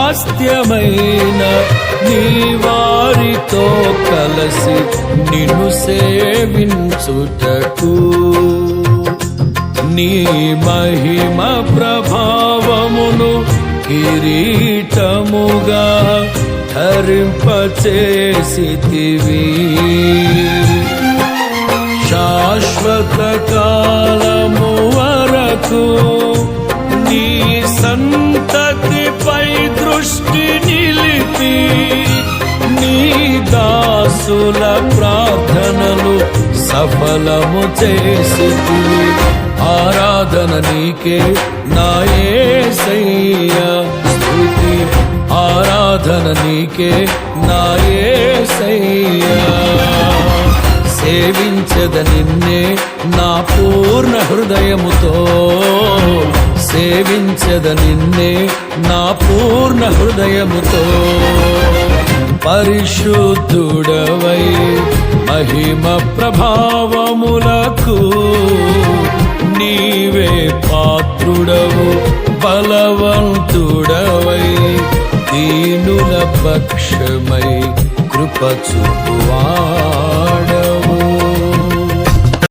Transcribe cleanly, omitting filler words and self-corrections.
స్వాస్థ్యమైన నీ వారితో కలసి నిన్ను సేవించుటకు నీ మహిమ ప్రభావమును కిరీటముగా ధరింపచేసితివి. శాశ్వత కాలము వరకు నీ సంతతిపై దృష్టి నిలిపి నీ దాసుల ప్రార్థనలు సఫలము చేసితివి. ఆరాధన నీకే నా యేసయ్యా, స్తుతి ఆరాధన నీకే నా యేసయ్యా. సేవించద నిన్నే నా పూర్ణ హృదయముతో, సేవించద నిన్నే నా పూర్ణ హృదయముతో. పరిశుద్ధుడవై మహిమ ప్రభావములకు నీవే పాత్రుడవు, బలవంతుడవై దీనుల పక్షమై కృప చూపువాడవు.